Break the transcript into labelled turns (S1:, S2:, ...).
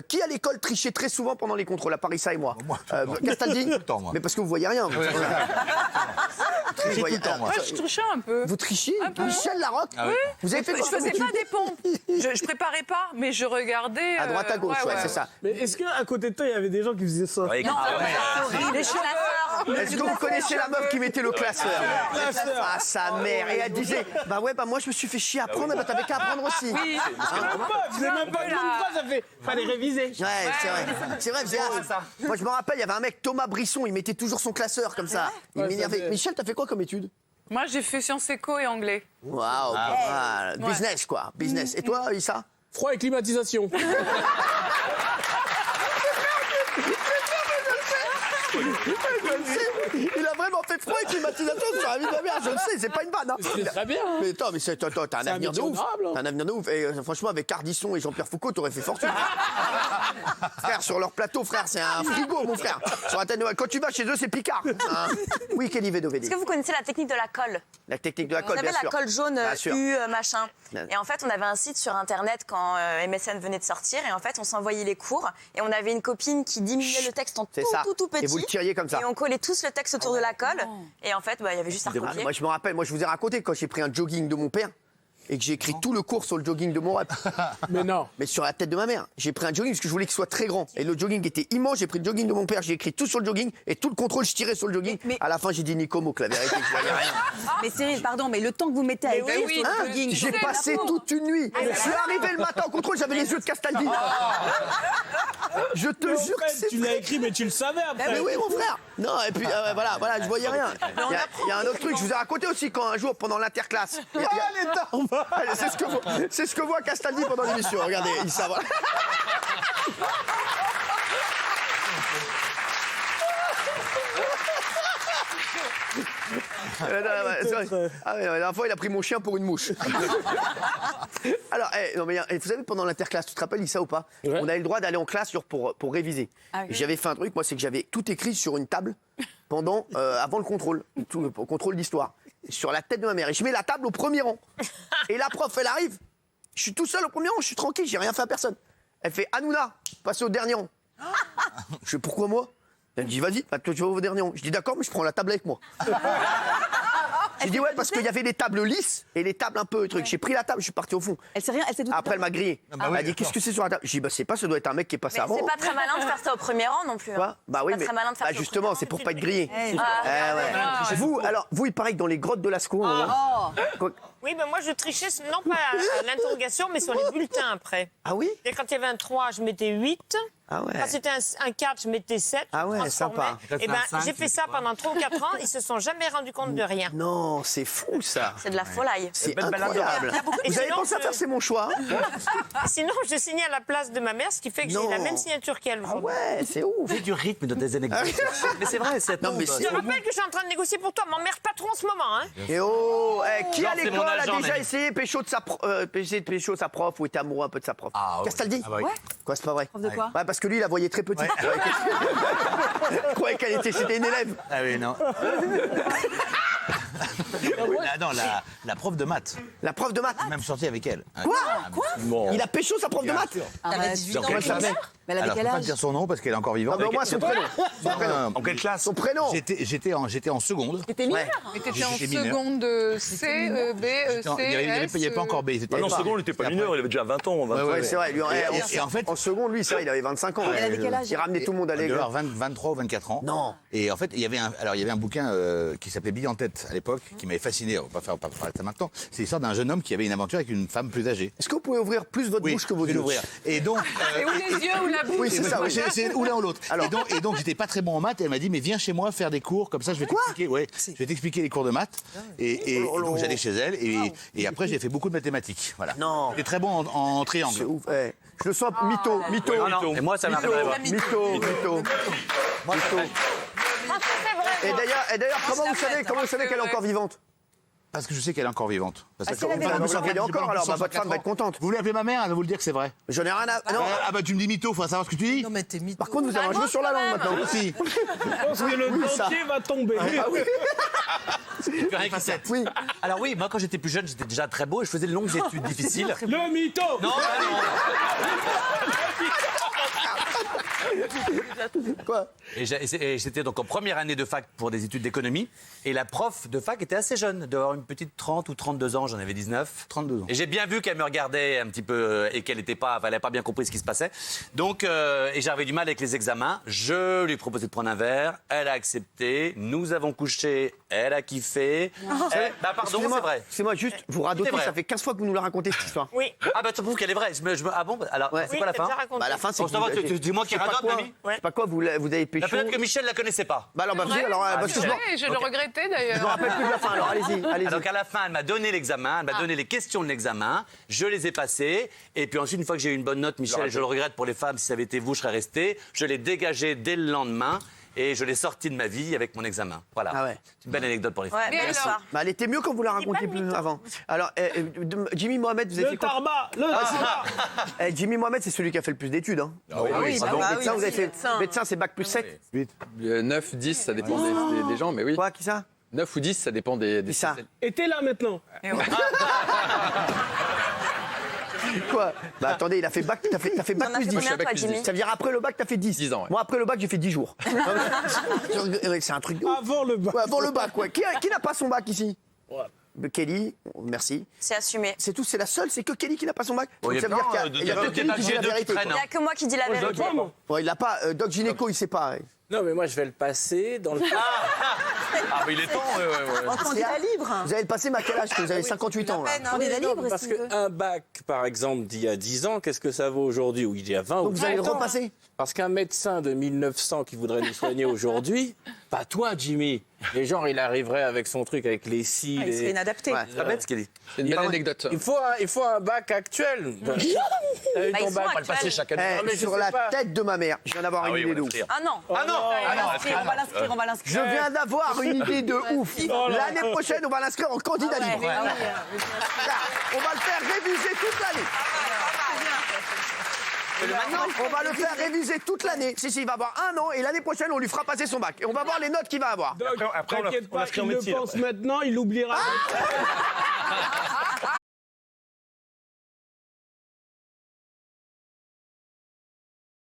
S1: Qui à l'école trichait très souvent pendant les contrôles, à part Issa et moi?
S2: Moi,
S1: Castaldi?
S2: tout le temps, moi.
S1: Mais parce que vous voyez rien. Vous voyez-
S3: Moi, je trichais un peu.
S1: Vous trichiez?
S3: Un peu.
S1: Michel Larocque?
S3: Oui.
S1: Vous avez fait
S3: Je
S1: quoi comme
S3: faisais pas
S1: étude?
S3: des pompes. Je préparais pas, mais je regardais.
S1: À droite, à gauche, ouais, c'est ça.
S4: Mais est-ce qu'à côté de toi, il y avait des gens qui faisaient ça?
S3: Non, les cheveux.
S1: Est-ce que vous connaissez la meuf qui mettait le classeur? Ah, sa mère. Et elle disait, bah ouais, bah moi je me suis fait chier à apprendre, bah t'avais qu'à apprendre aussi.
S3: Oui.
S4: Vous n'avez même pas une phrase, ça fait fallait réviser.
S1: Ouais, c'est vrai. C'est vrai, moi je me rappelle, il y avait un mec, Thomas Brisson, il mettait toujours son classeur comme ça. Il m'énervait. Michel, t'as fait quoi comme étude?
S3: Moi, j'ai fait sciences éco et anglais.
S1: Waouh, pas mal. Business quoi, business. Et toi, Issa?
S4: Froid et climatisation.
S1: Il a vraiment fait froid et climatisation sur la vie de ma mère, je le sais, c'est pas une vanne. Hein.
S4: C'est très bien. Hein.
S1: Mais attends, mais t'as un avenir de
S4: métier
S1: ouf.
S4: honorable, hein.
S1: T'as un avenir de ouf. Et franchement, avec Ardisson et Jean-Pierre Foucault, t'aurais fait fortune. Frère, sur leur plateau, frère, c'est un frigo, mon frère. Sur la tête de... Quand tu vas chez eux, c'est Picard. Hein. Oui, Kelly Vedovedi.
S5: Est-ce que vous connaissez la technique de la colle?
S1: La technique de la
S5: Vous
S1: colle,
S5: savez,
S1: bien
S5: la
S1: sûr.
S5: colle jaune,
S1: Bien sûr.
S5: U, machin. Et en fait, on avait un site sur Internet quand MSN venait de sortir. Et en fait, on s'envoyait les cours. Et on avait une copine qui diminuait le texte en
S1: C'est ça.
S5: tout petit.
S1: Et vous le tiriez comme ça.
S5: Et on collait tous le texte autour de la colle. Et en fait, bah, il y avait juste à recopier.
S1: Moi, je me rappelle, moi, je vous ai raconté quand j'ai pris un jogging de mon père et que j'ai écrit tout le cours sur le jogging de mon rep.
S4: Mais non.
S1: Mais sur la tête de ma mère. J'ai pris un jogging parce que je voulais qu'il soit très grand. Et le jogging était immense. J'ai pris le jogging de mon père, j'ai écrit tout sur le jogging et tout le contrôle, je tirais sur le jogging.
S6: Mais-
S1: À la fin, j'ai dit Nico Mouk, la vérité, je voyais rien.
S6: Mais Cyril, pardon, mais le temps que vous mettez à écrire
S3: oui,
S6: sur le
S1: Hein
S6: jogging,
S1: J'ai
S6: sur
S1: passé
S6: la peau.
S1: toute une nuit. Je suis arrivé le matin au contrôle, j'avais les yeux de Castaldi. Je te jure que c'est
S4: Tu l'as écrit, mais tu le savais après.
S1: Mais oui, mon frère. Non, et puis voilà, je voyais rien. Il y a un autre truc, je vous ai raconté aussi quand un jour pendant l'interclasse. Allez, c'est ce que voit Castaldi pendant l'émission. Regardez, il savoir. La dernière fois, il a pris mon chien pour une mouche. Alors, non, mais, vous savez, pendant l'interclasse, tu te rappelles, Issa, ou pas?
S4: Ouais.
S1: On avait le droit d'aller en classe pour réviser.
S6: Ah oui.
S1: Et j'avais fait un truc, moi, c'est que j'avais tout écrit sur une table avant le contrôle, tout le contrôle d'histoire, sur la tête de ma mère. Et je mets la table au premier rang. Et la prof, elle arrive. Je suis tout seul au premier rang, je suis tranquille, j'ai rien fait à personne. Elle fait Hanouna, passez au dernier rang. Je fais pourquoi moi? Elle me dit vas-y, toi tu vas au dernier rang. Je dis d'accord, mais je prends la table avec moi. J'ai dit ouais, parce qu'il y avait les tables lisses et les tables un peu trucs. J'ai pris la table, je suis parti au fond.
S6: Elle sait rien, elle sait tout.
S1: Après, elle m'a grillé. Elle a dit qu'est-ce que c'est sur la table? J'ai dit bah c'est pas, ça doit être un mec qui est passé
S5: Mais
S1: avant.
S5: c'est pas très malin de faire ça au premier rang non plus.
S1: Quoi
S5: Hein.
S1: Bah oui,
S5: Pas
S1: mais
S5: très malin de faire ça au
S1: justement,
S5: premier
S1: c'est pour pas être grillé.
S6: Eh,
S1: Ouais. Vous, il paraît que dans les grottes de Lascaux, quoi-
S7: Oui, ben moi je trichais, non pas à l'interrogation, mais sur les bulletins après.
S1: Ah oui?
S7: Et quand il y avait un 3, je mettais 8.
S1: Ah ouais.
S7: Quand c'était un 4, je mettais 7.
S1: Ah ouais,
S7: je transformais.
S1: sympa.
S7: Et ben, j'ai fait ça pendant 3 ou 4 ans, ils se sont jamais rendus compte de rien.
S1: Non, c'est fou ça.
S5: C'est de la folie.
S1: C'est incroyable.
S7: Et
S1: Vous avez
S7: sinon,
S1: pensé à faire, c'est mon choix.
S7: Sinon, je signais à la place de ma mère, ce qui fait que j'ai
S1: Non.
S7: la même signature qu'elle.
S1: Ah ouais, c'est ouf.
S8: Fais du rythme dans tes anecdotes. Mais c'est vrai, c'est
S1: Non, mais
S7: Je te rappelle que je suis en train de négocier pour toi, m'emmerde pas trop en ce moment. Hein.
S1: Et oh, qui à
S8: Genre, c'est mon
S1: l'école a
S8: agent,
S1: déjà
S8: Manu.
S1: essayé pécho de sa prof ou était amoureux un peu de sa prof?
S8: Ah, ouais.
S1: Castaldi?
S8: Ah, bah oui.
S1: Quoi, c'est pas vrai?
S6: Prof de quoi?
S1: Ouais, parce que lui, il la voyait très petite. Je croyais qu'elle était, c'était une élève.
S8: Ah oui, non. Ah non, la prof de maths.
S1: La prof de maths.
S8: J'ai même sorti avec elle.
S1: Quoi? Il a pécho sa prof de maths?
S6: Arrête.
S1: Comment elle s'appelait?
S6: Mais elle avait
S8: Alors, je
S6: quel
S8: peux pas
S6: âge?
S8: te dire son nom parce qu'elle est encore vivante.
S1: Non, mais au moins son prénom. Son prénom.
S8: En quelle classe?
S1: Son prénom.
S8: J'étais en seconde.
S6: T'étais mineur?
S3: Et t'étais en
S8: J'étais mineur.
S3: seconde C, B,
S8: Il
S3: C,
S8: n'y avait pas encore B.
S2: Ah non, en seconde, il n'était pas mineur, il avait déjà 20 ans. 22.
S1: Ouais, c'est vrai. Lui,
S8: Et en fait,
S1: en seconde, lui, c'est vrai, il avait 25 ans.
S6: Elle avait quel âge?
S1: Il ramenait tout le monde à
S8: il devait
S1: l'école.
S8: avoir 23 ou 24 ans.
S1: Non.
S8: Et en fait, il y avait un bouquin qui s'appelait Bille en tête à l'époque, qui m'avait fasciné. On va pas parler de ça maintenant. C'est l'histoire d'un jeune homme qui avait une aventure avec une femme plus âgée.
S1: Est-ce que vous pouvez ouvrir plus votre bouche que vos
S8: je vais
S1: yeux?
S8: l'ouvrir. Et donc.
S3: Et où les yeux ou la bouche?
S1: Oui, c'est ça. Oui.
S8: C'est ou l'un ou l'autre. Et donc j'étais pas très bon en maths et elle m'a dit mais viens chez moi faire des cours comme ça je vais t'expliquer. Ouais, je vais t'expliquer les cours de maths. Et donc j'allais chez elle et après j'ai fait beaucoup de mathématiques. Voilà.
S1: Non.
S8: J'étais très bon en
S1: C'est
S8: triangle.
S1: ouf. Eh, je le sens mytho.
S2: Et moi, ça m'arrive.
S1: Mytho. Et d'ailleurs, comment vous savez qu'elle est encore vivante?
S8: Parce que je sais qu'elle est encore vivante. Parce que
S6: si elle avait
S1: Vous savez encore, alors votre femme va être contente.
S8: Vous voulez appeler ma mère? Elle va vous le dire que c'est vrai.
S1: J'en ai rien à. Non.
S8: Ah bah tu me dis mytho, faut savoir ce que tu dis.
S6: Non, mais t'es mytho.
S1: Par contre, vous avez un jeu sur la langue maintenant.
S8: Si.
S4: Je pense que le
S1: ça.
S4: dentier va tomber.
S1: Ah oui. Oui.
S8: Alors oui, moi quand j'étais plus jeune, j'étais déjà très beau et je faisais de longues études difficiles.
S4: Le mytho.
S8: Non,
S1: Quoi?
S2: Et j'étais donc en première année de fac pour des études d'économie. Et la prof de fac était assez jeune, d'avoir une petite 30 ou 32 ans, j'en avais 19.
S8: 32 ans.
S2: Et j'ai bien vu qu'elle me regardait un petit peu et qu'elle n'avait pas bien compris ce qui se passait. Donc, et j'avais du mal avec les examens. Je lui ai proposé de prendre un verre. Elle a accepté. Nous avons couché. Elle a kiffé. Bah pardon, c'est vrai.
S1: Excusez-moi, juste, vous radotez,
S2: C'est vrai.
S1: ça fait 15 fois que vous nous la racontez cette histoire.
S7: Oui.
S2: Ah bah tu trouves qu'elle est vraie. Ah bon, alors
S1: Ouais.
S2: c'est quoi la fin?
S1: Bah, à la fin, c'est
S2: Bon, ça va, c'est moi qui
S1: je sais pas
S2: radote,
S1: quoi.
S2: mamie.
S1: Je sais pas quoi, vous avez pécho.
S2: Bah, peut-être que Michel la connaissait pas.
S1: Bah alors, bah,
S3: Ouais,
S1: alors, parce que je
S3: je le regrettais
S1: me
S3: d'ailleurs.
S1: rappelle plus de la fin, alors allez-y, allez-y.
S2: Alors qu'à la fin, elle m'a donné l'examen, elle m'a donné les questions de l'examen, je les ai passées, et puis ensuite, une fois que j'ai eu une bonne note, Michel, je le regrette pour les femmes, si ça avait été vous, je serais resté, je l'ai dégagé dès le lendemain, et je l'ai sorti de ma vie avec mon examen. Voilà.
S1: Ah ouais.
S2: C'est une belle anecdote pour les femmes.
S5: Ouais,
S3: Mais
S5: belle
S3: alors
S5: histoire.
S1: Bah, elle était mieux quand vous la racontiez plus avant. Alors, Jimmy Mohamed, vous avez fait
S4: Le
S1: quoi?
S4: tarba, le tarba.
S1: Jimmy Mohamed, c'est celui qui a fait le plus d'études. Hein.
S6: oui,
S1: Pardon,
S6: bah oui,
S1: médecin, vous avez fait
S3: médecin.
S1: médecin, c'est bac plus 7.
S9: 9, 10, ça dépend des gens, mais oui.
S1: Quoi, qui ça?
S9: 9 ou 10, ça dépend des
S1: Qui ça?
S4: Et t'es là maintenant.
S1: Quoi? Bah attendez, il a fait bac, t'as fait bac
S5: T'en as
S1: plus
S5: fait
S1: 10.
S5: combien, toi, Jimmy?
S1: Ça veut dire après le bac, t'as fait 10.
S9: 10 ans, ouais.
S1: Moi, après le bac, j'ai fait 10 jours. C'est un truc de ouf.
S4: Avant le bac.
S1: Ouais, avant le bac, ouais. Qui n'a pas son bac ici? Kelly, merci.
S5: C'est assumé.
S1: C'est tout, c'est la seule, c'est que Kelly qui n'a pas son bac.
S2: Bon,
S1: Donc ça veut dire qu'il y a que Kelly qui dit la vérité.
S5: Il n'y a que moi qui dis la
S4: Je dois
S5: vérité.
S4: pas, moi.
S1: Ouais, il n'a pas. Doc Gynéco, il sait pas. Ouais.
S10: Non, mais moi, je vais le passer dans le...
S2: Ah, mais il est temps,
S6: En candidat libre.
S1: Vous avez le passé, mais à quel âge? Vous avez 58 ans, là.
S6: Candidat libre,
S10: Parce
S6: si tu veux.
S10: qu'un bac, par exemple, d'il y a 10 ans, qu'est-ce que ça vaut aujourd'hui? Ou il y a 20 ou
S1: Donc vous allez le
S10: 30 ans.
S1: repasser?
S10: Parce qu'un médecin de 1900 qui voudrait nous soigner aujourd'hui, pas toi, Jimmy. Les gens, il arriverait avec son truc, avec les cils.
S6: Il serait inadapté.
S1: Ouais.
S2: C'est pas bête ce qu'elle dit.
S9: C'est une belle anecdote.
S10: Il faut un bac actuel. T'as eu
S5: Bah,
S10: ton
S5: ils sont
S10: bac.
S2: On va le passer chaque année.
S1: Eh,
S10: mais je
S1: sur
S10: sais
S1: la
S10: pas.
S1: tête de ma mère, je viens d'avoir
S2: Ah
S1: une
S2: oui,
S1: idée
S2: on
S1: de
S2: va
S1: ouf.
S2: faire.
S5: Ah non.
S2: Ah non.
S6: On va l'inscrire, on va l'inscrire.
S1: Je viens d'avoir une idée de ouf. L'année prochaine, on va l'inscrire en candidat
S6: Ah ouais,
S1: libre.
S6: ah oui.
S1: On va le faire réviser toute l'année. On va le faire réviser toute l'année. Si, il va avoir 1 an et l'année prochaine, on lui fera passer son bac. Et on va voir les notes qu'il va avoir.
S4: Donc,
S2: Après, on
S4: t'inquiète
S2: l'a
S4: pas,
S2: inscrit en
S4: il le
S2: médecine,
S4: pense
S2: après.
S4: maintenant, il l'oubliera.